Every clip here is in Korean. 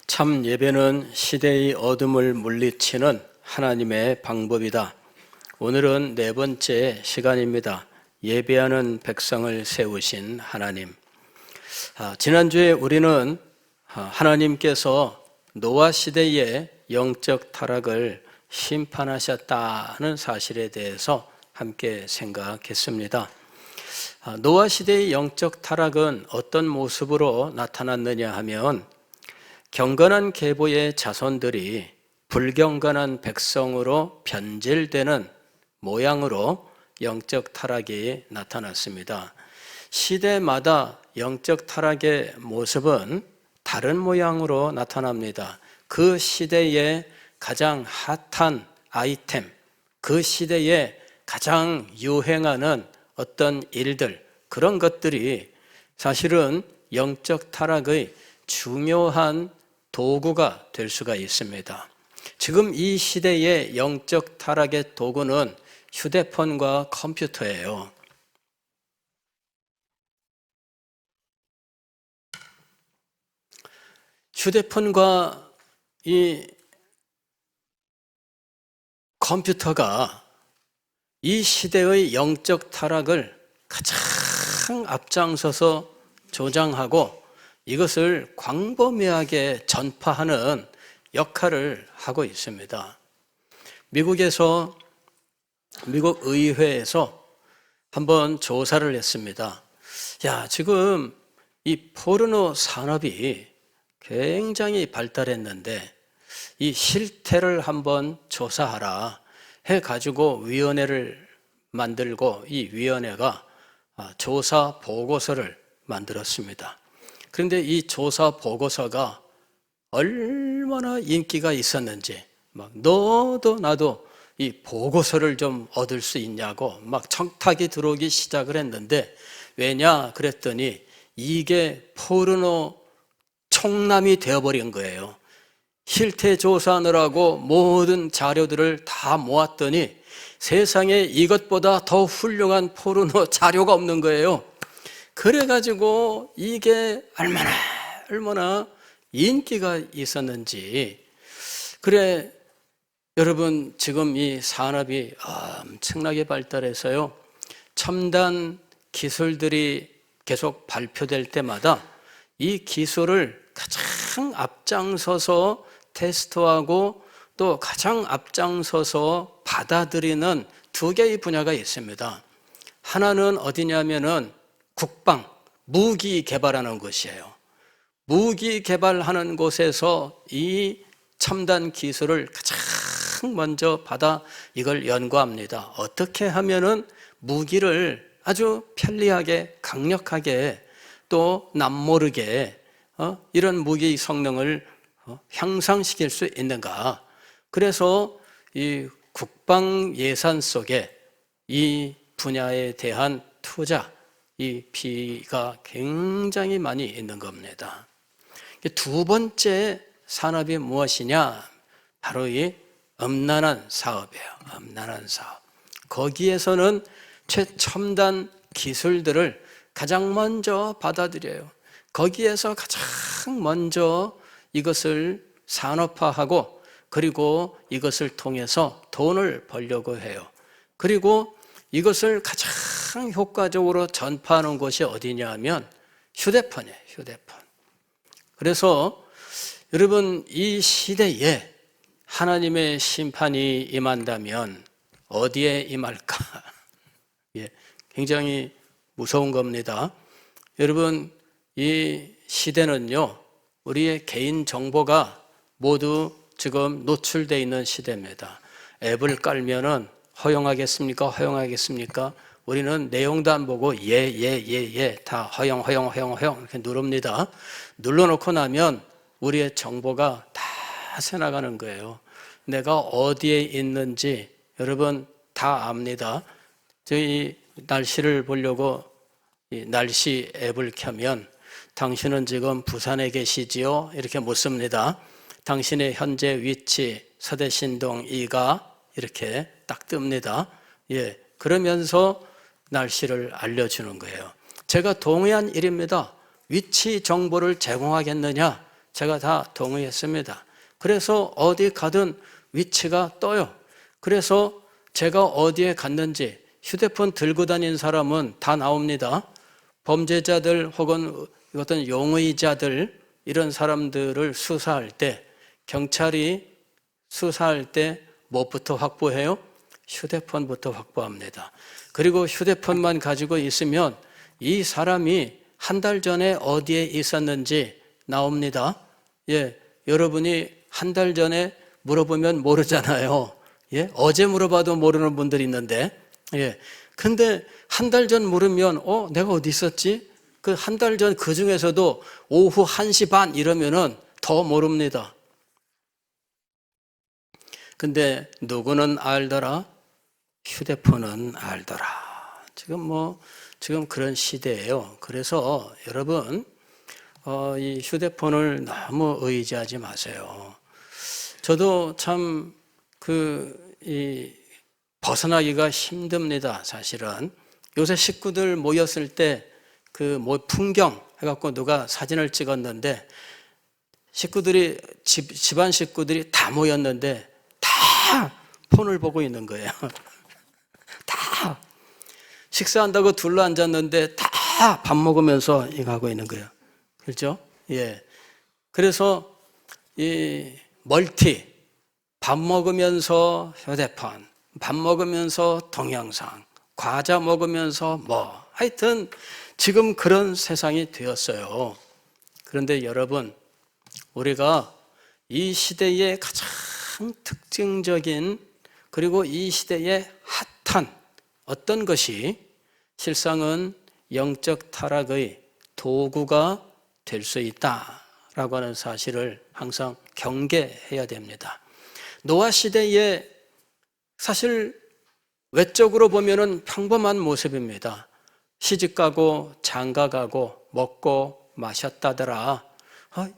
참 예배는 시대의 어둠을 물리치는 하나님의 방법이다. 오늘은 네 번째 시간입니다. 예배하는 백성을 세우신 하나님. 지난주에 우리는 하나님께서 노아 시대의 영적 타락을 심판하셨다는 사실에 대해서 함께 생각했습니다. 노아 시대의 영적 타락은 어떤 모습으로 나타났느냐 하면 경건한 계보의 자손들이 불경건한 백성으로 변질되는 모양으로 영적 타락이 나타났습니다. 시대마다 영적 타락의 모습은 다른 모양으로 나타납니다. 그 시대의 가장 핫한 아이템, 그 시대에 가장 유행하는 어떤 일들, 그런 것들이 사실은 영적 타락의 중요한 도구가 될 수가 있습니다. 지금 이 시대의 영적 타락의 도구는 휴대폰과 컴퓨터예요. 휴대폰과 이 컴퓨터가 이 시대의 영적 타락을 가장 앞장서서 조장하고 이것을 광범위하게 전파하는 역할을 하고 있습니다. 미국 의회에서 한번 조사를 했습니다. 지금 이 포르노 산업이 굉장히 발달했는데 이 실태를 한번 조사하라 해가지고 위원회를 만들고 이 위원회가 조사 보고서를 만들었습니다. 그런데 이 조사 보고서가 얼마나 인기가 있었는지 막 너도 나도 이 보고서를 좀 얻을 수 있냐고 막 청탁이 들어오기 시작을 했는데 왜냐 그랬더니 이게 포르노 총남이 되어버린 거예요. 실태 조사하느라고 모든 자료들을 다 모았더니 세상에 이것보다 더 훌륭한 포르노 자료가 없는 거예요. 그래가지고 이게 얼마나 인기가 있었는지. 그래 여러분, 지금 이 산업이 엄청나게 발달해서요, 첨단 기술들이 계속 발표될 때마다 이 기술을 가장 앞장서서 테스트하고 또 가장 앞장서서 받아들이는 두 개의 분야가 있습니다. 하나는 어디냐면은 국방, 무기 개발하는 곳이에요. 무기 개발하는 곳에서 이 첨단 기술을 가장 먼저 받아 이걸 연구합니다. 어떻게 하면은 무기를 아주 편리하게, 강력하게 또 남모르게 이런 무기 성능을 향상시킬 수 있는가. 그래서 이 국방 예산 속에 이 분야에 대한 투자, 이 비가 굉장히 많이 있는 겁니다. 두 번째 산업이 무엇이냐? 바로 이 음란한 사업이에요. 음란한 사업. 거기에서는 최첨단 기술들을 가장 먼저 받아들여요. 거기에서 가장 먼저 이것을 산업화하고 그리고 이것을 통해서 돈을 벌려고 해요. 그리고 이것을 가장 효과적으로 전파하는 곳이 어디냐 하면 휴대폰이에요. 휴대폰. 그래서 여러분, 이 시대에 하나님의 심판이 임한다면 어디에 임할까? 굉장히 무서운 겁니다. 여러분, 이 시대는요, 우리의 개인 정보가 모두 지금 노출되어 있는 시대입니다. 앱을 깔면은 허용하겠습니까? 허용하겠습니까? 우리는 내용도 안 보고 예 다 허용 이렇게 누릅니다. 눌러놓고 나면 우리의 정보가 다 새나가는 거예요. 내가 어디에 있는지 여러분 다 압니다. 저희 날씨를 보려고 이 날씨 앱을 켜면 당신은 지금 부산에 계시지요? 이렇게 묻습니다. 당신의 현재 위치 서대신동 2가 이렇게 딱 뜹니다. 그러면서 날씨를 알려주는 거예요. 제가 동의한 일입니다. 위치 정보를 제공하겠느냐? 제가 다 동의했습니다. 그래서 어디 가든 위치가 떠요. 그래서 제가 어디에 갔는지 휴대폰 들고 다니는 사람은 다 나옵니다. 범죄자들 혹은 어떤 용의자들 이런 사람들을 수사할 때, 경찰이 수사할 때 무엇부터 확보해요? 휴대폰부터 확보합니다. 그리고 휴대폰만 가지고 있으면 이 사람이 한 달 전에 어디에 있었는지 나옵니다. 예, 여러분이 한 달 전에 물어보면 모르잖아요. 예, 어제 물어봐도 모르는 분들이 있는데, 예, 근데 한 달 전 물으면 내가 어디 있었지? 그 한 달 전 그 중에서도 오후 1시 반 이러면은 더 모릅니다. 근데 누구는 알더라? 휴대폰은 알더라. 지금 그런 시대예요. 그래서 여러분, 이 휴대폰을 너무 의지하지 마세요. 저도 참 벗어나기가 힘듭니다. 사실은 요새 식구들 모였을 때 풍경 해갖고 누가 사진을 찍었는데 식구들이 집안 식구들이 다 모였는데 다 폰을 보고 있는 거예요. 다 식사한다고 둘러 앉았는데 다 밥 먹으면서 이거 하고 있는 거예요. 그렇죠? 예. 그래서 밥 먹으면서 휴대폰, 밥 먹으면서 동영상, 과자 먹으면서 하여튼 지금 그런 세상이 되었어요. 그런데 여러분, 우리가 이 시대의 가장 특징적인 그리고 이 시대의 핫한 어떤 것이 실상은 영적 타락의 도구가 될 수 있다라고 하는 사실을 항상 경계해야 됩니다. 노아 시대에 사실 외적으로 보면은 평범한 모습입니다. 시집가고 장가가고 먹고 마셨다더라.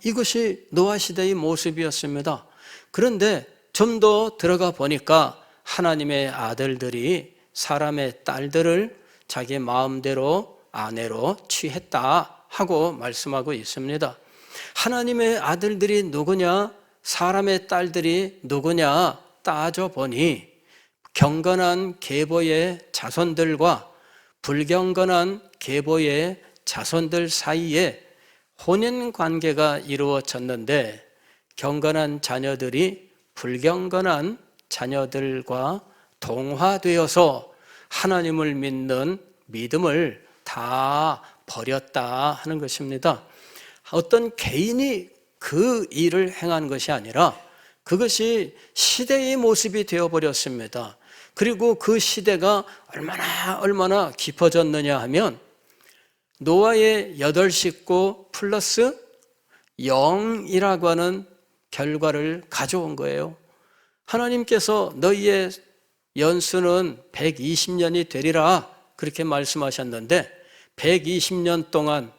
이것이 노아 시대의 모습이었습니다. 그런데 좀 더 들어가 보니까 하나님의 아들들이 사람의 딸들을 자기 마음대로 아내로 취했다 하고 말씀하고 있습니다. 하나님의 아들들이 누구냐? 사람의 딸들이 누구냐? 따져보니 경건한 계보의 자손들과 불경건한 계보의 자손들 사이에 혼인 관계가 이루어졌는데 경건한 자녀들이 불경건한 자녀들과 동화되어서 하나님을 믿는 믿음을 다 버렸다 하는 것입니다. 어떤 개인이 그 일을 행한 것이 아니라 그것이 시대의 모습이 되어버렸습니다. 그리고 그 시대가 얼마나 깊어졌느냐 하면 노아의 8식구 플러스 0이라고 하는 결과를 가져온 거예요. 하나님께서 너희의 연수는 120년이 되리라 그렇게 말씀하셨는데 120년 동안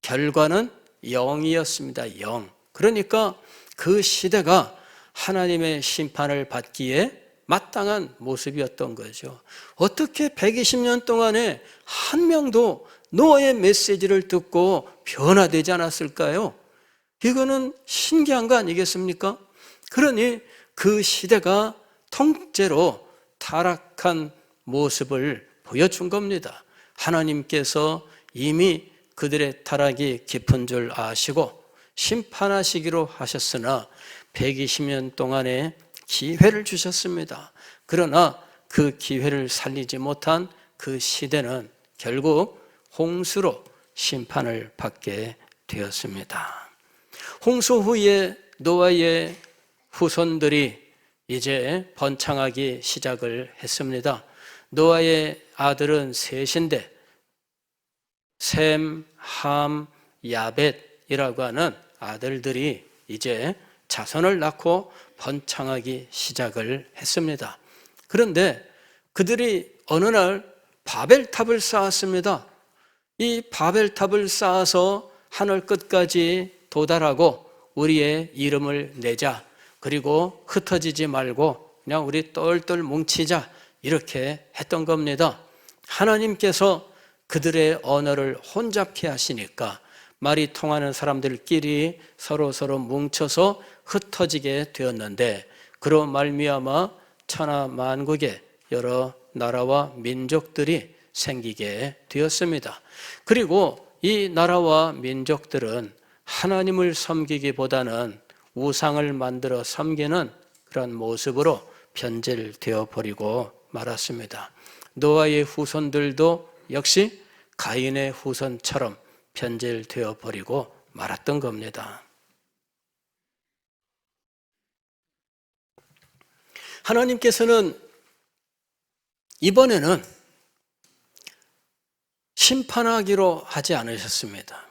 결과는 0이었습니다. 0. 그러니까 그 시대가 하나님의 심판을 받기에 마땅한 모습이었던 거죠. 어떻게 120년 동안에 한 명도 노아의 메시지를 듣고 변화되지 않았을까요? 이거는 신기한 거 아니겠습니까? 그러니 그 시대가 통째로 타락한 모습을 보여준 겁니다. 하나님께서 이미 그들의 타락이 깊은 줄 아시고 심판하시기로 하셨으나 120년 동안의 기회를 주셨습니다. 그러나 그 기회를 살리지 못한 그 시대는 결국 홍수로 심판을 받게 되었습니다. 홍수 후에 노아의 후손들이 이제 번창하기 시작을 했습니다. 노아의 아들은 셋인데 셈, 함, 야벳이라고 하는 아들들이 이제 자손을 낳고 번창하기 시작을 했습니다. 그런데 그들이 어느 날 바벨탑을 쌓았습니다. 이 바벨탑을 쌓아서 하늘 끝까지 도달하고 우리의 이름을 내자. 그리고 흩어지지 말고 그냥 우리 똘똘 뭉치자. 이렇게 했던 겁니다. 하나님께서 그들의 언어를 혼잡케 하시니까 말이 통하는 사람들끼리 서로 뭉쳐서 흩어지게 되었는데, 그로 말미암아 천하 만국에 여러 나라와 민족들이 생기게 되었습니다. 그리고 이 나라와 민족들은 하나님을 섬기기보다는 우상을 만들어 섬기는 그런 모습으로 변질되어 버리고 말았습니다. 노아의 후손들도 역시 가인의 후손처럼 변질되어 버리고 말았던 겁니다. 하나님께서는 이번에는 심판하기로 하지 않으셨습니다.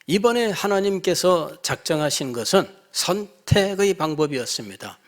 이번에 하나님께서 작정하신 것은 선택의 방법이었습니다.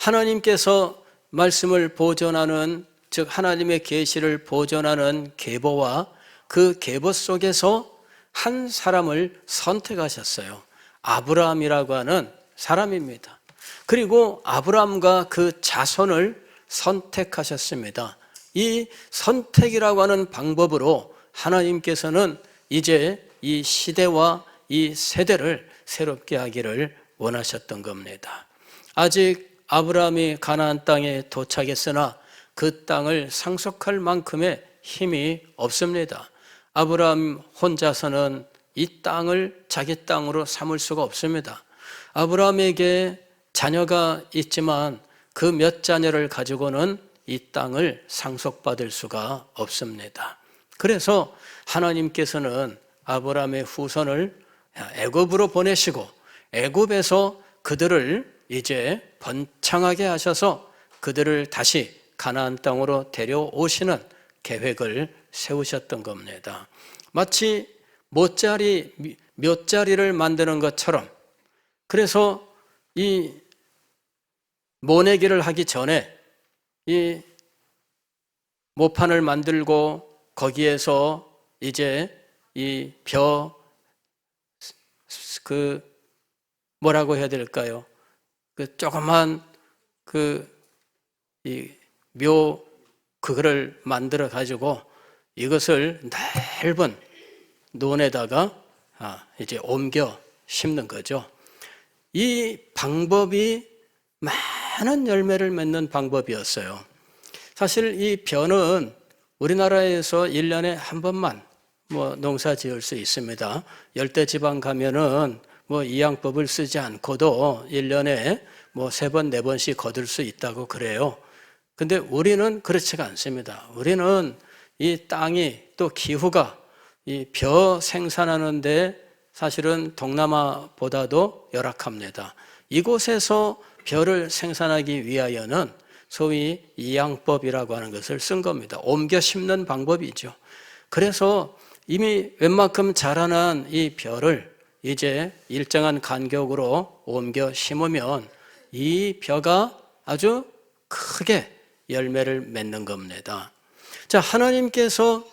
하나님께서 말씀을 보존하는, 즉 하나님의 계시를 보존하는 계보와 그 계보 속에서 한 사람을 선택하셨어요. 아브라함이라고 하는 사람입니다. 그리고 아브라함과 그 자손을 선택하셨습니다. 이 선택이라고 하는 방법으로 하나님께서는 이제 이 시대와 이 세대를 새롭게 하기를 원하셨던 겁니다. 아직 아브라함이 가나안 땅에 도착했으나 그 땅을 상속할 만큼의 힘이 없습니다. 아브라함 혼자서는 이 땅을 자기 땅으로 삼을 수가 없습니다. 아브라함에게 자녀가 있지만 그 몇 자녀를 가지고는 이 땅을 상속받을 수가 없습니다. 그래서 하나님께서는 아브라함의 후손을 애굽으로 보내시고 애굽에서 그들을 이제 번창하게 하셔서 그들을 다시 가나안 땅으로 데려오시는 계획을 세우셨던 겁니다. 마치 묫자리를 만드는 것처럼, 그래서 이 모내기를 하기 전에 이 모판을 만들고 거기에서 이제 이 뭐라고 해야 될까요? 그 조그만 그거를 만들어 가지고 이것을 넓은 논에다가 이제 옮겨 심는 거죠. 이 방법이 많은 열매를 맺는 방법이었어요. 사실 이 벼는 우리나라에서 1년에 한 번만 농사 지을 수 있습니다. 열대지방 가면은 이양법을 쓰지 않고도 1년에 3번, 4번씩 거둘 수 있다고 그래요. 근데 우리는 그렇지가 않습니다. 우리는 이 땅이 또 기후가 이 벼 생산하는데 사실은 동남아보다도 열악합니다. 이곳에서 벼를 생산하기 위하여는 소위 이양법이라고 하는 것을 쓴 겁니다. 옮겨 심는 방법이죠. 그래서 이미 웬만큼 자라난 이 벼를 이제 일정한 간격으로 옮겨 심으면 이 벼가 아주 크게 열매를 맺는 겁니다. 자, 하나님께서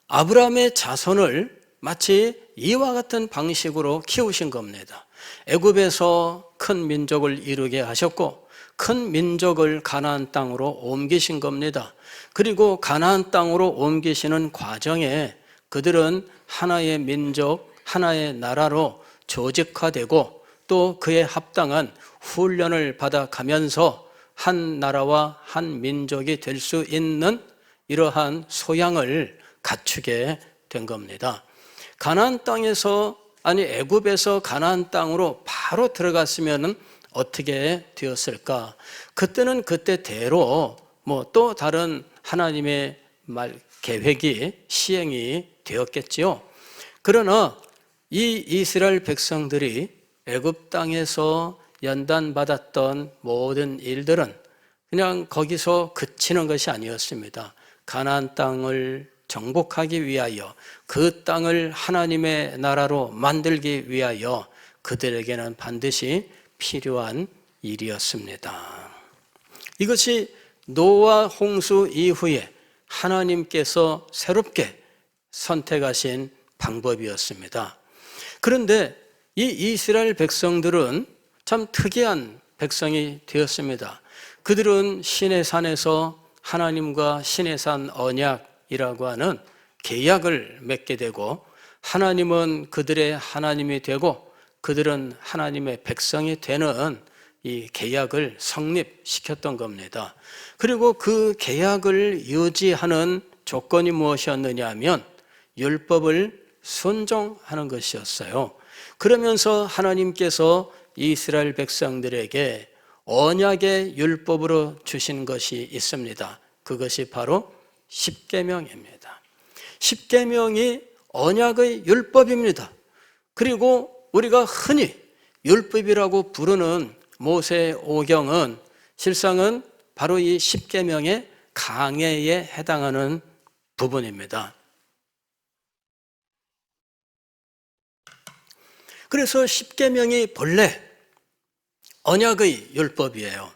아브라함의 자손을 마치 이와 같은 방식으로 키우신 겁니다. 애굽에서 큰 민족을 이루게 하셨고 큰 민족을 가나안 땅으로 옮기신 겁니다. 그리고 가나안 땅으로 옮기시는 과정에 그들은 하나의 민족, 하나의 나라로 조직화되고 또 그에 합당한 훈련을 받아가면서 한 나라와 한 민족이 될 수 있는 이러한 소양을 갖추게 된 겁니다. 가나안 땅에서 애굽에서 가나안 땅으로 바로 들어갔으면 어떻게 되었을까? 그때는 그때대로 또 다른 하나님의 계획이 시행이 되었겠지요. 그러나 이 이스라엘 백성들이 애굽 땅에서 연단받았던 모든 일들은 그냥 거기서 그치는 것이 아니었습니다. 가나안 땅을 정복하기 위하여 그 땅을 하나님의 나라로 만들기 위하여 그들에게는 반드시 필요한 일이었습니다. 이것이 노아 홍수 이후에 하나님께서 새롭게 선택하신 방법이었습니다. 그런데 이 이스라엘 백성들은 참 특이한 백성이 되었습니다. 그들은 시내산에서 하나님과 시내산 언약이라고 하는 계약을 맺게 되고 하나님은 그들의 하나님이 되고 그들은 하나님의 백성이 되는 이 계약을 성립시켰던 겁니다. 그리고 그 계약을 유지하는 조건이 무엇이었느냐 하면 율법을 순종하는 것이었어요. 그러면서 하나님께서 이스라엘 백성들에게 언약의 율법으로 주신 것이 있습니다. 그것이 바로 십계명입니다. 십계명이 언약의 율법입니다. 그리고 우리가 흔히 율법이라고 부르는 모세 오경은 실상은 바로 이 십계명의 강해에 해당하는 부분입니다. 그래서 십계명이 본래 언약의 율법이에요.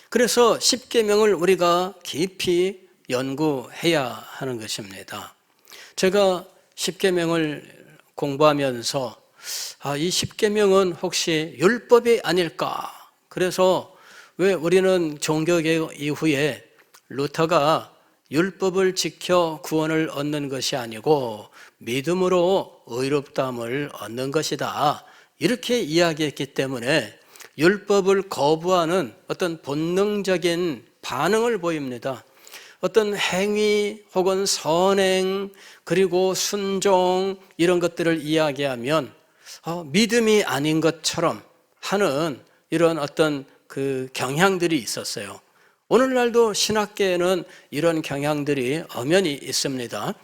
그래서 십계명을 우리가 깊이 연구해야 하는 것입니다. 제가 십계명을 공부하면서 이 십계명은 혹시 율법이 아닐까? 그래서 왜 우리는 종교개혁 이후에 루터가 율법을 지켜 구원을 얻는 것이 아니고 믿음으로 의롭다함을 얻는 것이다, 이렇게 이야기했기 때문에 율법을 거부하는 어떤 본능적인 반응을 보입니다. 어떤 행위 혹은 선행 그리고 순종 이런 것들을 이야기하면 믿음이 아닌 것처럼 하는 이런 어떤 그 경향들이 있었어요. 오늘날도 신학계에는 이런 경향들이 엄연히 있습니다.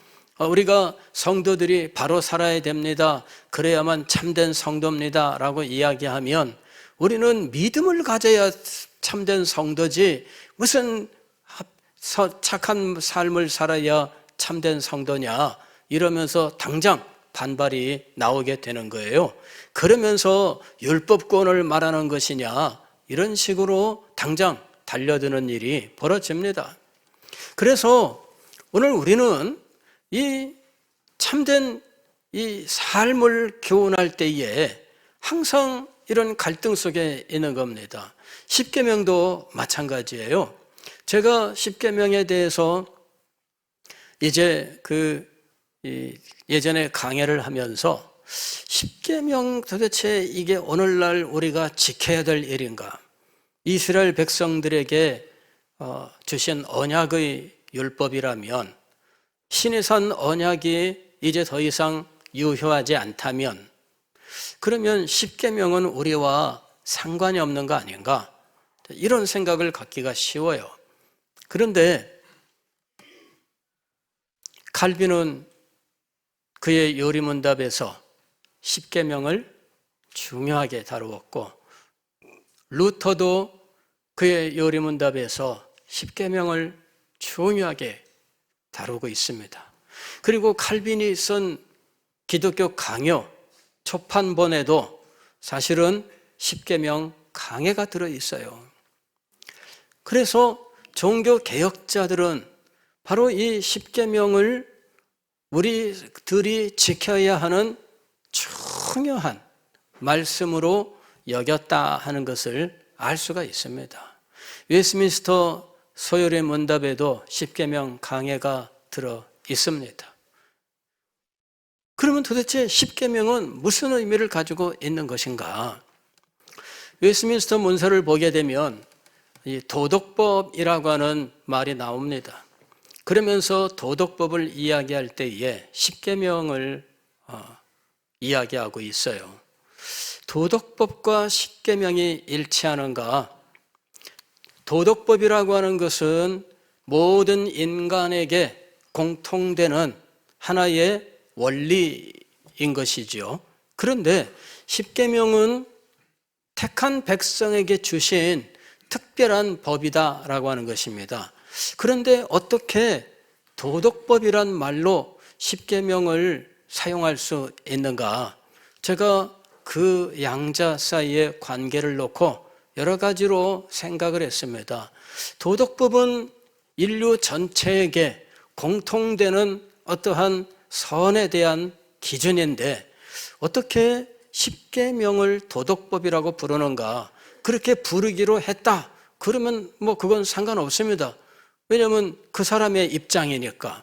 우리가 성도들이 바로 살아야 됩니다, 그래야만 참된 성도입니다 라고 이야기하면 우리는 믿음을 가져야 참된 성도지 무슨 착한 삶을 살아야 참된 성도냐 이러면서 당장 반발이 나오게 되는 거예요. 그러면서 율법권을 말하는 것이냐 이런 식으로 당장 달려드는 일이 벌어집니다. 그래서 오늘 우리는 이 참된 이 삶을 교훈할 때에 항상 이런 갈등 속에 있는 겁니다. 십계명도 마찬가지예요. 제가 십계명에 대해서 이제 예전에 강해를 하면서 십계명 도대체 이게 오늘날 우리가 지켜야 될 일인가? 이스라엘 백성들에게 주신 언약의 율법이라면 시내산 언약이 이제 더 이상 유효하지 않다면 그러면 십계명은 우리와 상관이 없는 거 아닌가? 이런 생각을 갖기가 쉬워요. 그런데 칼빈은 그의 요리문답에서 십계명을 중요하게 다루었고 루터도 그의 요리문답에서 십계명을 중요하게 다루고 있습니다. 그리고 칼빈이 쓴 기독교 강요 초판본에도 사실은 십계명 강해가 들어있어요. 그래서 종교 개혁자들은 바로 이 십계명을 우리들이 지켜야 하는 중요한 말씀으로 여겼다 하는 것을 알 수가 있습니다. 웨스트민스터 소요리 문답에도 십계명 강해가 들어 있습니다. 그러면 도대체 십계명은 무슨 의미를 가지고 있는 것인가? 웨스트민스터 문서를 보게 되면 이 도덕법이라고 하는 말이 나옵니다. 그러면서 도덕법을 이야기할 때에 십계명을 이야기하고 있어요. 도덕법과 십계명이 일치하는가? 도덕법이라고 하는 것은 모든 인간에게 공통되는 하나의 원리인 것이죠. 그런데 십계명은 택한 백성에게 주신 특별한 법이다라고 하는 것입니다. 그런데 어떻게 도덕법이란 말로 십계명을 사용할 수 있는가? 제가 그 양자 사이의 관계를 놓고 여러 가지로 생각을 했습니다. 도덕법은 인류 전체에게 공통되는 어떠한 선에 대한 기준인데 어떻게 십계명을 도덕법이라고 부르는가? 그렇게 부르기로 했다. 그러면 그건 상관없습니다. 왜냐하면 그 사람의 입장이니까.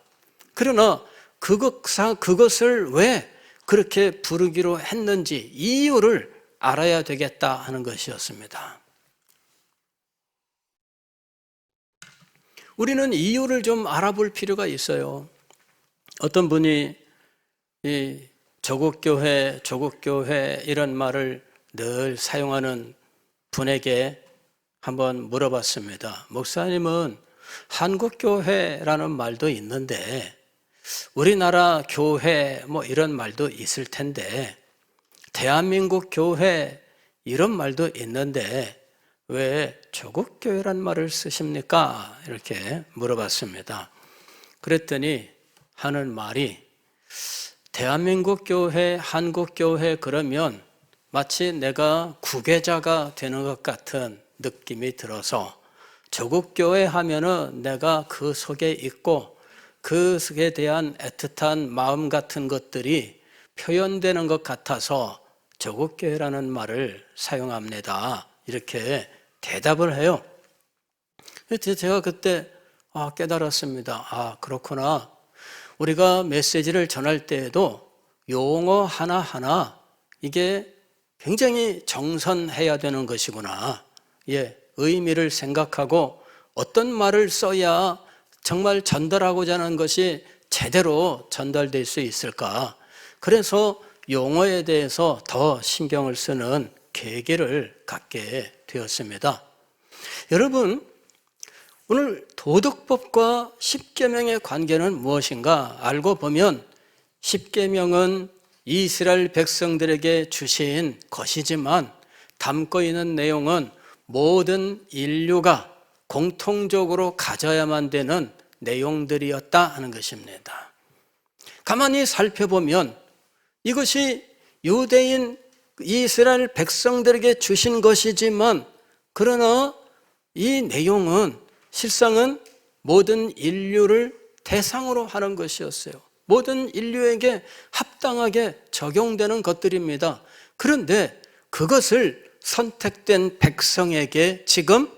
그러나 그것을 왜 그렇게 부르기로 했는지 이유를 알아야 되겠다 하는 것이었습니다. 우리는 이유를 좀 알아볼 필요가 있어요. 어떤 분이 이 조국교회 이런 말을 늘 사용하는 분에게 한번 물어봤습니다. 목사님은 한국교회라는 말도 있는데 우리나라 교회 뭐 이런 말도 있을 텐데 대한민국 교회 이런 말도 있는데 왜 조국교회란 말을 쓰십니까? 이렇게 물어봤습니다. 그랬더니 하는 말이 대한민국 교회, 한국 교회 그러면 마치 내가 구계자가 되는 것 같은 느낌이 들어서 조국교회 하면은 내가 그 속에 있고 그 속에 대한 애틋한 마음 같은 것들이 표현되는 것 같아서 조국교회라는 말을 사용합니다. 이렇게 대답을 해요. 제가 그때 깨달았습니다. 그렇구나. 우리가 메시지를 전할 때에도 용어 하나하나 이게 굉장히 정선해야 되는 것이구나. 의미를 생각하고 어떤 말을 써야 정말 전달하고자 하는 것이 제대로 전달될 수 있을까. 그래서 용어에 대해서 더 신경을 쓰는 계기를 갖게 되었습니다. 여러분, 오늘 도덕법과 십계명의 관계는 무엇인가 알고 보면 십계명은 이스라엘 백성들에게 주신 것이지만 담고 있는 내용은 모든 인류가 공통적으로 가져야만 되는 내용들이었다 하는 것입니다. 가만히 살펴보면 이것이 유대인 이스라엘 백성들에게 주신 것이지만 그러나 이 내용은 실상은 모든 인류를 대상으로 하는 것이었어요. 모든 인류에게 합당하게 적용되는 것들입니다. 그런데 그것을 선택된 백성에게 지금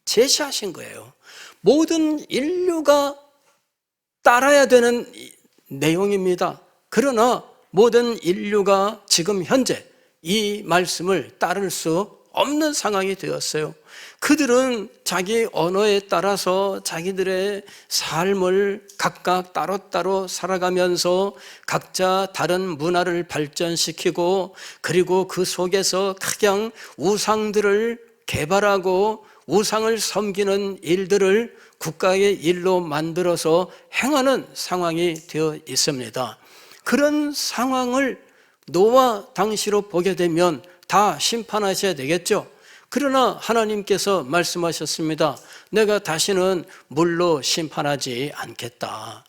제시하신 거예요. 모든 인류가 따라야 되는 내용입니다. 그러나 모든 인류가 지금 현재 이 말씀을 따를 수 없는 상황이 되었어요. 그들은 자기 언어에 따라서 자기들의 삶을 각각 따로따로 살아가면서 각자 다른 문화를 발전시키고 그리고 그 속에서 각양 우상들을 개발하고 우상을 섬기는 일들을 국가의 일로 만들어서 행하는 상황이 되어 있습니다. 그런 상황을 노아 당시로 보게 되면 다 심판하셔야 되겠죠. 그러나 하나님께서 말씀하셨습니다. 내가 다시는 물로 심판하지 않겠다.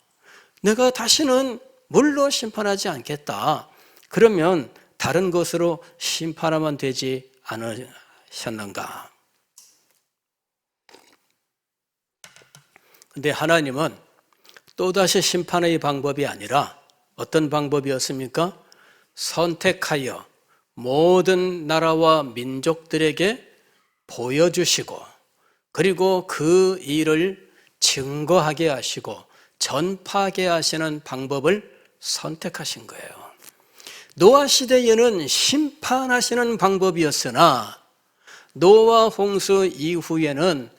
내가 다시는 물로 심판하지 않겠다. 그러면 다른 것으로 심판하면 되지 않으셨는가? 근데 하나님은 또다시 심판의 방법이 아니라 어떤 방법이었습니까? 선택하여 모든 나라와 민족들에게 보여주시고 그리고 그 일을 증거하게 하시고 전파하게 하시는 방법을 선택하신 거예요. 노아 시대에는 심판하시는 방법이었으나 노아 홍수 이후에는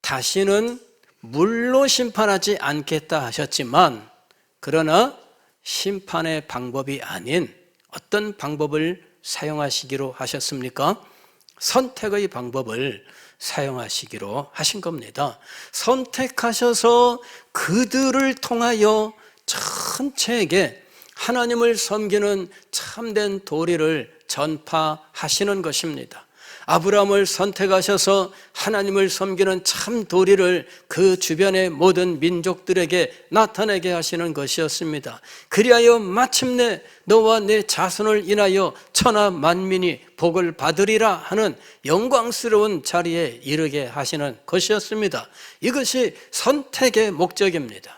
다시는 물로 심판하지 않겠다 하셨지만 그러나 심판의 방법이 아닌 어떤 방법을 사용하시기로 하셨습니까? 선택의 방법을 사용하시기로 하신 겁니다. 선택하셔서 그들을 통하여 전체에게 하나님을 섬기는 참된 도리를 전파하시는 것입니다. 아브라함을 선택하셔서 하나님을 섬기는 참 도리를 그 주변의 모든 민족들에게 나타내게 하시는 것이었습니다. 그리하여 마침내 너와 내 자손을 인하여 천하 만민이 복을 받으리라 하는 영광스러운 자리에 이르게 하시는 것이었습니다. 이것이 선택의 목적입니다.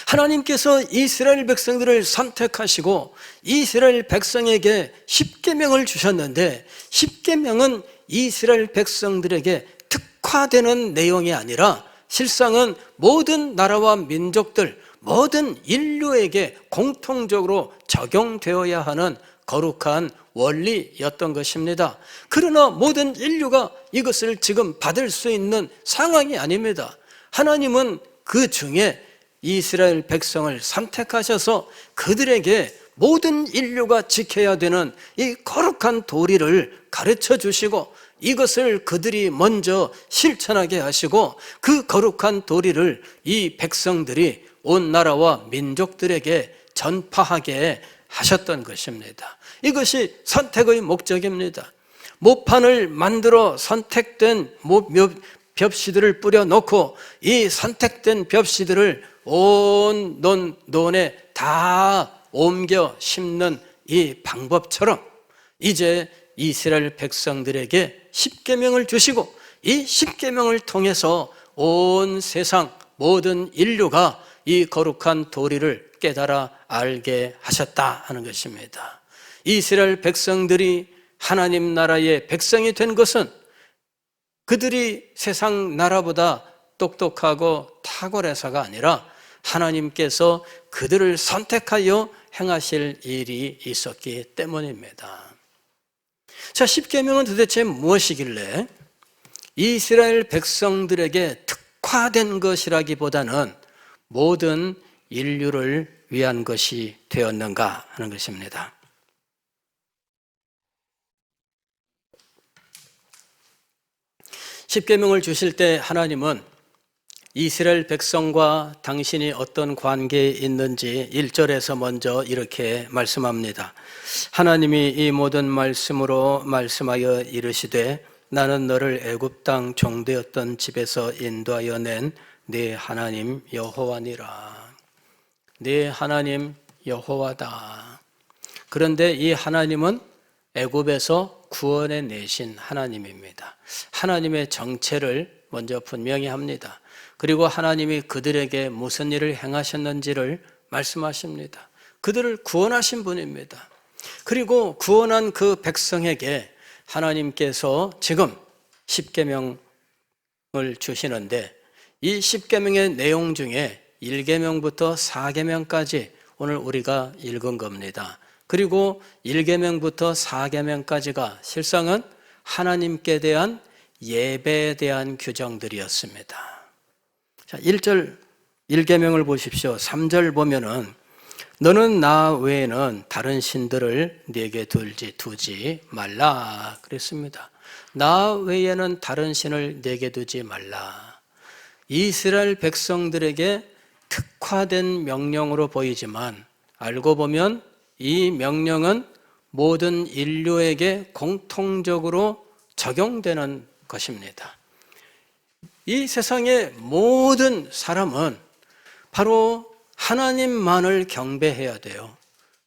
하나님께서 이스라엘 백성들을 선택하시고 이스라엘 백성에게 십계명을 주셨는데 십계명은 이스라엘 백성들에게 특화되는 내용이 아니라 실상은 모든 나라와 민족들, 모든 인류에게 공통적으로 적용되어야 하는 거룩한 원리였던 것입니다. 그러나 모든 인류가 이것을 지금 받을 수 있는 상황이 아닙니다. 하나님은 그 중에 이스라엘 백성을 선택하셔서 그들에게 모든 인류가 지켜야 되는 이 거룩한 도리를 가르쳐 주시고 이것을 그들이 먼저 실천하게 하시고 그 거룩한 도리를 이 백성들이 온 나라와 민족들에게 전파하게 하셨던 것입니다. 이것이 선택의 목적입니다. 모판을 만들어 선택된 벽시들을 뿌려놓고 이 선택된 벽시들을 온 논에 다 옮겨 심는 이 방법처럼 이제 이스라엘 백성들에게 십계명을 주시고 이 십계명을 통해서 온 세상 모든 인류가 이 거룩한 도리를 깨달아 알게 하셨다 하는 것입니다. 이스라엘 백성들이 하나님 나라의 백성이 된 것은 그들이 세상 나라보다 똑똑하고 탁월해서가 아니라 하나님께서 그들을 선택하여 행하실 일이 있었기 때문입니다. 자, 십계명은 도대체 무엇이길래 이스라엘 백성들에게 특화된 것이라기보다는 모든 인류를 위한 것이 되었는가 하는 것입니다. 십계명을 주실 때 하나님은 이스라엘 백성과 당신이 어떤 관계에 있는지 1절에서 먼저 이렇게 말씀합니다. 하나님이 이 모든 말씀으로 말씀하여 이르시되 나는 너를 애굽 땅 종되었던 집에서 인도하여 낸 네 하나님 여호와니라. 네 하나님 여호와다. 그런데 이 하나님은 애굽에서 구원해 내신 하나님입니다. 하나님의 정체를 먼저 분명히 합니다. 그리고 하나님이 그들에게 무슨 일을 행하셨는지를 말씀하십니다. 그들을 구원하신 분입니다. 그리고 구원한 그 백성에게 하나님께서 지금 십계명을 주시는데 이 십계명의 내용 중에 1계명부터 4계명까지 오늘 우리가 읽은 겁니다. 그리고 1계명부터 4계명까지가 실상은 하나님께 대한 예배에 대한 규정들이었습니다. 자, 1절 1계명을 보십시오. 3절 보면은 너는 나 외에는 다른 신들을 네게 두지 말라 그랬습니다. 나 외에는 다른 신을 네게 두지 말라. 이스라엘 백성들에게 특화된 명령으로 보이지만 알고 보면 이 명령은 모든 인류에게 공통적으로 적용되는 것입니다. 이 세상의 모든 사람은 바로 하나님만을 경배해야 돼요.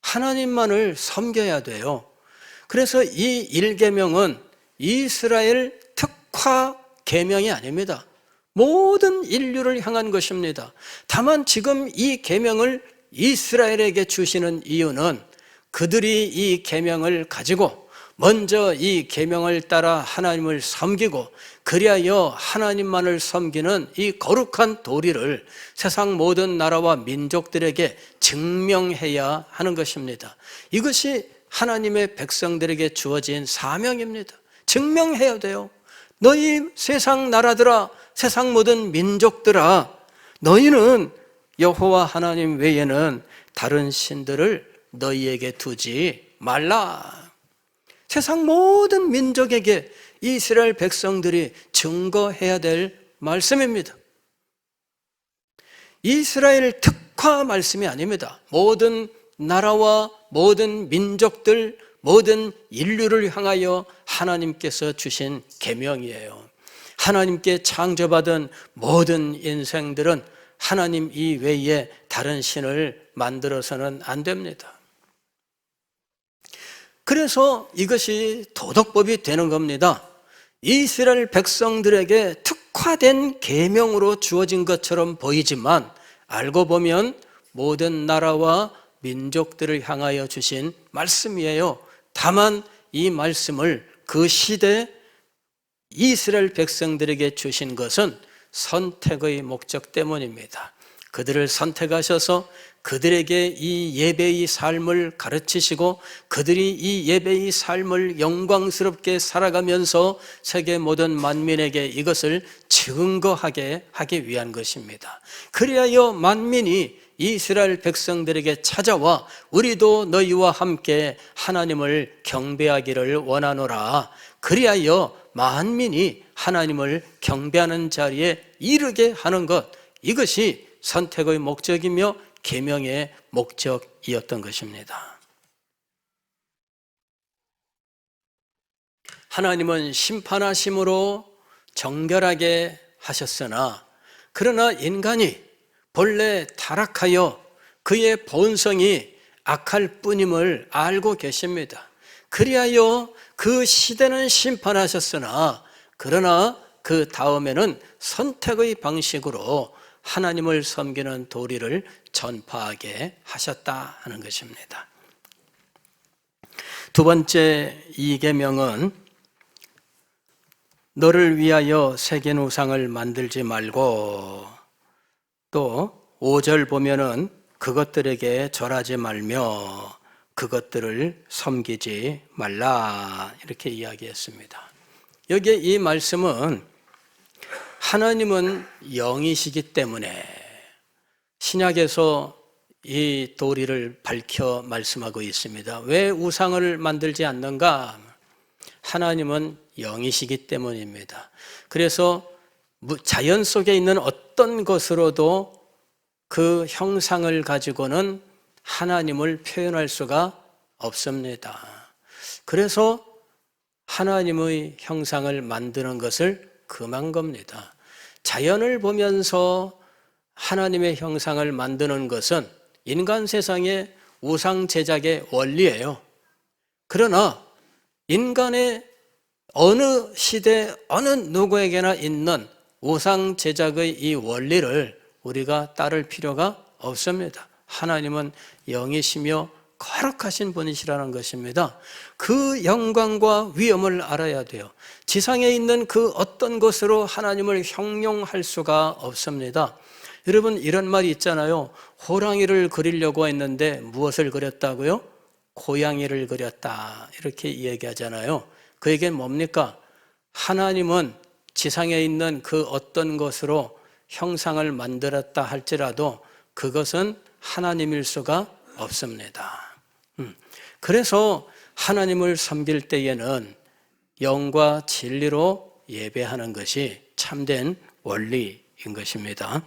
하나님만을 섬겨야 돼요. 그래서 이 1계명은 이스라엘 특화 계명이 아닙니다. 모든 인류를 향한 것입니다. 다만 지금 이 계명을 이스라엘에게 주시는 이유는 그들이 이 계명을 가지고 먼저 이 계명을 따라 하나님을 섬기고 그리하여 하나님만을 섬기는 이 거룩한 도리를 세상 모든 나라와 민족들에게 증명해야 하는 것입니다. 이것이 하나님의 백성들에게 주어진 사명입니다. 증명해야 돼요. 너희 세상 나라들아, 세상 모든 민족들아, 너희는 여호와 하나님 외에는 다른 신들을 너희에게 두지 말라. 세상 모든 민족에게 이스라엘 백성들이 증거해야 될 말씀입니다. 이스라엘 특화 말씀이 아닙니다. 모든 나라와 모든 민족들, 모든 인류를 향하여 하나님께서 주신 계명이에요. 하나님께 창조받은 모든 인생들은 하나님 이외에 다른 신을 만들어서는 안 됩니다. 그래서 이것이 도덕법이 되는 겁니다. 이스라엘 백성들에게 특화된 계명으로 주어진 것처럼 보이지만 알고 보면 모든 나라와 민족들을 향하여 주신 말씀이에요. 다만 이 말씀을 그 시대 이스라엘 백성들에게 주신 것은 선택의 목적 때문입니다. 그들을 선택하셔서 그들에게 이 예배의 삶을 가르치시고 그들이 이 예배의 삶을 영광스럽게 살아가면서 세계 모든 만민에게 이것을 증거하게 하기 위한 것입니다. 그리하여 만민이 이스라엘 백성들에게 찾아와 우리도 너희와 함께 하나님을 경배하기를 원하노라. 그리하여 만민이 하나님을 경배하는 자리에 이르게 하는 것, 이것이 선택의 목적이며 계명의 목적이었던 것입니다. 하나님은 심판하심으로 정결하게 하셨으나 그러나 인간이 본래 타락하여 그의 본성이 악할 뿐임을 알고 계십니다. 그리하여 그 시대는 심판하셨으나 그러나 그 다음에는 선택의 방식으로 하나님을 섬기는 도리를 전파하게 하셨다 하는 것입니다. 두 번째 이 계명은 너를 위하여 새긴 우상을 만들지 말고, 또 5절 보면은 그것들에게 절하지 말며 그것들을 섬기지 말라 이렇게 이야기했습니다. 여기에 이 말씀은 하나님은 영이시기 때문에 신약에서 이 도리를 밝혀 말씀하고 있습니다. 왜 우상을 만들지 않는가? 하나님은 영이시기 때문입니다. 그래서 자연 속에 있는 어떤 것으로도 그 형상을 가지고는 하나님을 표현할 수가 없습니다. 그래서 하나님의 형상을 만드는 것을 금한 겁니다. 자연을 보면서 하나님의 형상을 만드는 것은 인간 세상의 우상 제작의 원리예요. 그러나 인간의 어느 시대 어느 누구에게나 있는 우상 제작의 이 원리를 우리가 따를 필요가 없습니다. 하나님은 영이시며 거룩하신 분이시라는 것입니다. 그 영광과 위엄을 알아야 돼요. 지상에 있는 그 어떤 것으로 하나님을 형용할 수가 없습니다. 여러분, 이런 말이 있잖아요. 호랑이를 그리려고 했는데 무엇을 그렸다고요? 고양이를 그렸다 이렇게 얘기하잖아요. 그 얘기는 뭡니까? 하나님은 지상에 있는 그 어떤 것으로 형상을 만들었다 할지라도 그것은 하나님일 수가 없습니다. 그래서 하나님을 섬길 때에는 영과 진리로 예배하는 것이 참된 원리인 것입니다.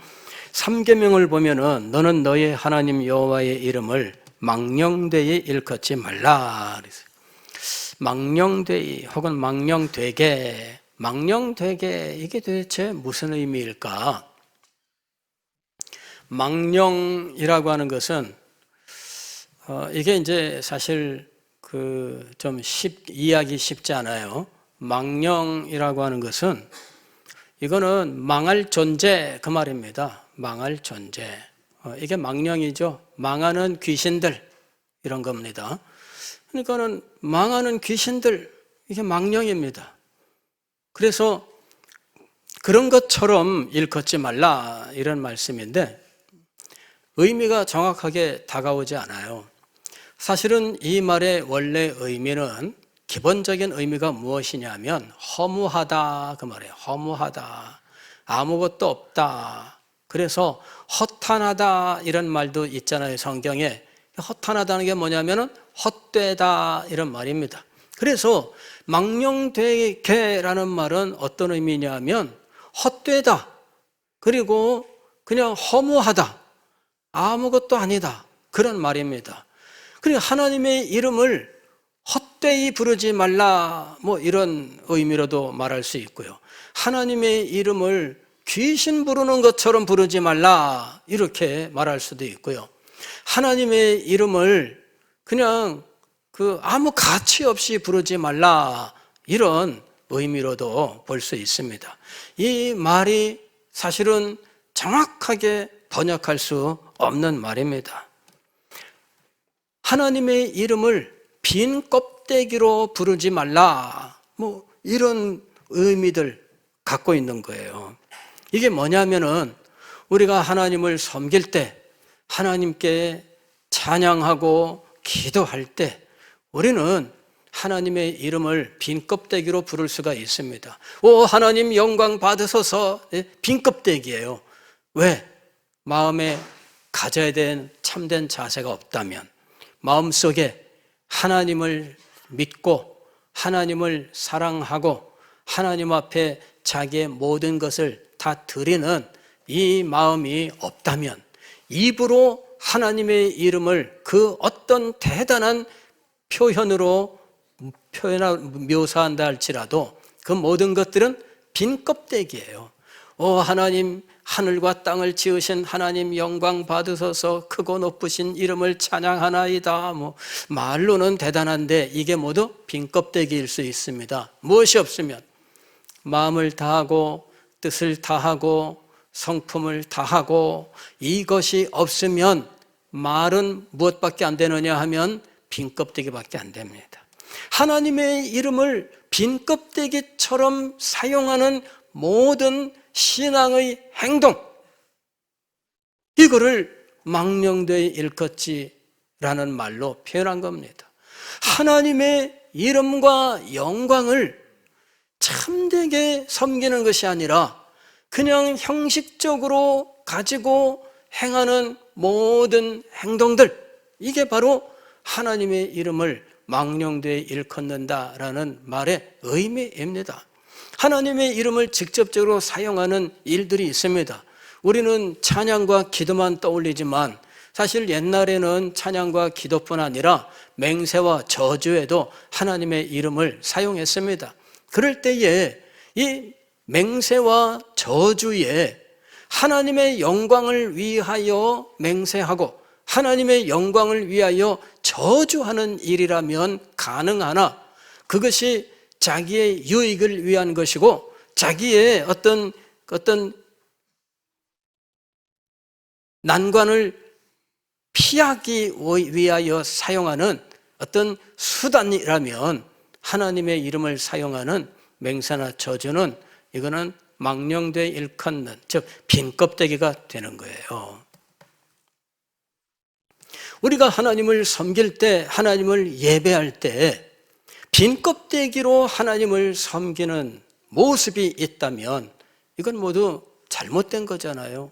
3계명을 보면은 너는 너의 하나님 여호와의 이름을 망령되이 일컫지 말라. 망령되이 혹은 망령되게, 망령되게 이게 도대체 무슨 의미일까? 망령이라고 하는 것은 이게 이제 사실 좀 이해하기 쉽지 않아요. 망령이라고 하는 것은 이거는 망할 존재 그 말입니다. 망할 존재. 이게 망령이죠. 망하는 귀신들 이런 겁니다. 그러니까는 망하는 귀신들 이게 망령입니다. 그래서 그런 것처럼 일컫지 말라 이런 말씀인데 의미가 정확하게 다가오지 않아요. 사실은 이 말의 원래 의미는 기본적인 의미가 무엇이냐면 허무하다 그 말이에요. 허무하다. 아무것도 없다. 그래서 허탄하다 이런 말도 있잖아요. 성경에. 허탄하다는 게 뭐냐면은 헛되다 이런 말입니다. 그래서 망령되게라는 말은 어떤 의미냐면 헛되다. 그리고 그냥 허무하다. 아무것도 아니다. 그런 말입니다. 그러니까 하나님의 이름을 헛되이 부르지 말라 뭐 이런 의미로도 말할 수 있고요. 하나님의 이름을 귀신 부르는 것처럼 부르지 말라 이렇게 말할 수도 있고요. 하나님의 이름을 그냥 아무 가치 없이 부르지 말라 이런 의미로도 볼 수 있습니다. 이 말이 사실은 정확하게 번역할 수 없는 말입니다. 하나님의 이름을 빈 껍데기로 부르지 말라 뭐 이런 의미들 갖고 있는 거예요. 이게 뭐냐면은 우리가 하나님을 섬길 때, 하나님께 찬양하고 기도할 때 우리는 하나님의 이름을 빈 껍데기로 부를 수가 있습니다. 오 하나님 영광 받으소서. 빈 껍데기예요. 왜? 마음에 가져야 되는 참된 자세가 없다면, 마음속에 하나님을 믿고 하나님을 사랑하고 하나님 앞에 자기의 모든 것을 다 드리는 이 마음이 없다면, 입으로 하나님의 이름을 그 어떤 대단한 표현으로 묘사한다 할지라도 그 모든 것들은 빈 껍데기예요. 오 하나님, 하늘과 땅을 지으신 하나님 영광 받으소서. 크고 높으신 이름을 찬양하나이다. 말로는 대단한데 이게 모두 빈 껍데기일 수 있습니다. 무엇이 없으면 마음을 다하고 뜻을 다하고 성품을 다하고 이것이 없으면 말은 무엇밖에 안 되느냐 하면 빈 껍데기밖에 안 됩니다. 하나님의 이름을 빈 껍데기처럼 사용하는 모든 신앙의 행동, 이거를 망령되이 일컫지라는 말로 표현한 겁니다. 하나님의 이름과 영광을 참되게 섬기는 것이 아니라 그냥 형식적으로 가지고 행하는 모든 행동들, 이게 바로 하나님의 이름을 망령되이 일컫는다라는 말의 의미입니다. 하나님의 이름을 직접적으로 사용하는 일들이 있습니다. 우리는 찬양과 기도만 떠올리지만 사실 옛날에는 찬양과 기도뿐 아니라 맹세와 저주에도 하나님의 이름을 사용했습니다. 그럴 때에 이 맹세와 저주에 하나님의 영광을 위하여 맹세하고 하나님의 영광을 위하여 저주하는 일이라면 가능하나, 그것이 자기의 유익을 위한 것이고 자기의 어떤 난관을 피하기 위하여 사용하는 어떤 수단이라면 하나님의 이름을 사용하는 맹세나 저주는 이거는 망령되이 일컫는, 즉 빈 껍데기가 되는 거예요. 우리가 하나님을 섬길 때, 하나님을 예배할 때 빈 껍데기로 하나님을 섬기는 모습이 있다면 이건 모두 잘못된 거잖아요.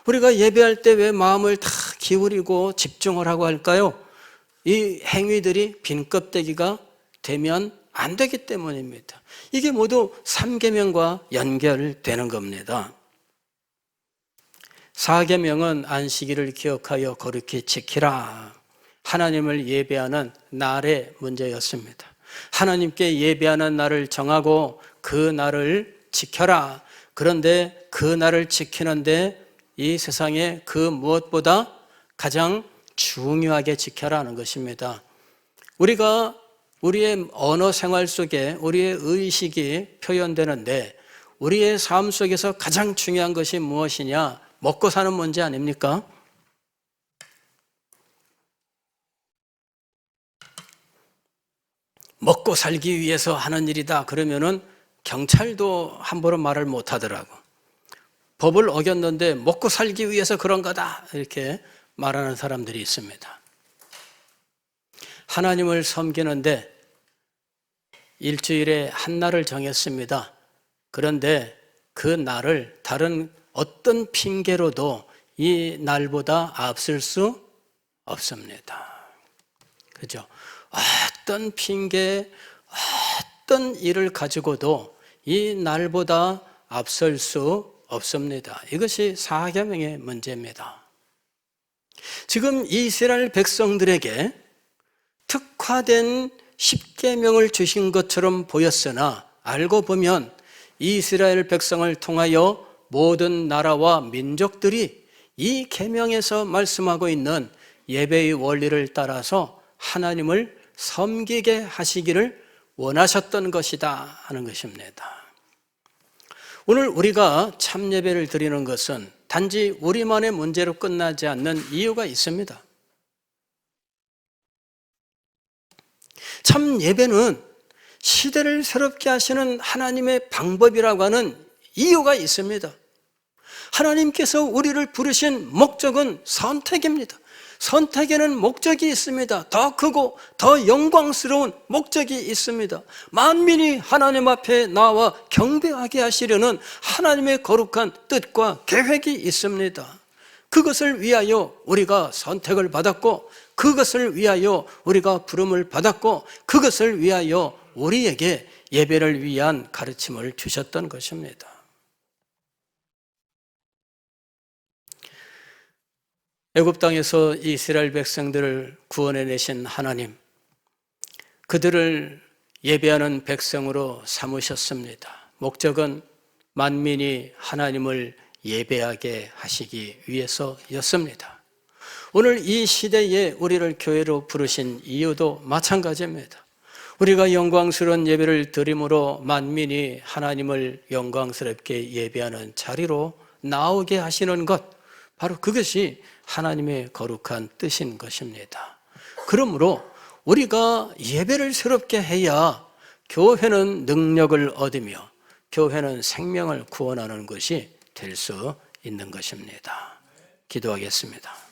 우리가 예배할 때 왜 마음을 다 기울이고 집중을 하고 할까요? 이 행위들이 빈 껍데기가 되면 안 되기 때문입니다. 이게 모두 3계명과 연결되는 겁니다. 4계명은 안식일을 기억하여 거룩히 지키라. 하나님을 예배하는 날의 문제였습니다. 하나님께 예배하는 날을 정하고 그 날을 지켜라. 그런데 그 날을 지키는데 이 세상에 그 무엇보다 가장 중요하게 지켜라 하는 것입니다. 우리가 우리의 언어 생활 속에 우리의 의식이 표현되는데 우리의 삶 속에서 가장 중요한 것이 무엇이냐? 먹고 사는 문제 아닙니까? 먹고 살기 위해서 하는 일이다 그러면은 경찰도 함부로 말을 못 하더라고. 법을 어겼는데 먹고 살기 위해서 그런 거다 이렇게 말하는 사람들이 있습니다. 하나님을 섬기는데 일주일에 한 날을 정했습니다. 그런데 그 날을 다른 어떤 핑계로도 이 날보다 앞설 수 없습니다. 그죠? 어떤 핑계, 어떤 일을 가지고도 이 날보다 앞설 수 없습니다. 이것이 4계명의 문제입니다. 지금 이스라엘 백성들에게 특화된 10계명을 주신 것처럼 보였으나 알고 보면 이스라엘 백성을 통하여 모든 나라와 민족들이 이 계명에서 말씀하고 있는 예배의 원리를 따라서 하나님을 섬기게 하시기를 원하셨던 것이다 하는 것입니다. 오늘 우리가 참예배를 드리는 것은 단지 우리만의 문제로 끝나지 않는 이유가 있습니다. 참예배는 시대를 새롭게 하시는 하나님의 방법이라고 하는 이유가 있습니다. 하나님께서 우리를 부르신 목적은 선택입니다. 선택에는 목적이 있습니다. 더 크고 더 영광스러운 목적이 있습니다. 만민이 하나님 앞에 나와 경배하게 하시려는 하나님의 거룩한 뜻과 계획이 있습니다. 그것을 위하여 우리가 선택을 받았고, 그것을 위하여 우리가 부름을 받았고, 그것을 위하여 우리에게 예배를 위한 가르침을 주셨던 것입니다. 애굽 땅에서 이스라엘 백성들을 구원해내신 하나님, 그들을 예배하는 백성으로 삼으셨습니다. 목적은 만민이 하나님을 예배하게 하시기 위해서였습니다. 오늘 이 시대에 우리를 교회로 부르신 이유도 마찬가지입니다. 우리가 영광스러운 예배를 드림으로 만민이 하나님을 영광스럽게 예배하는 자리로 나오게 하시는 것, 바로 그것이 하나님의 거룩한 뜻인 것입니다. 그러므로 우리가 예배를 새롭게 해야 교회는 능력을 얻으며 교회는 생명을 구원하는 것이 될 수 있는 것입니다. 기도하겠습니다.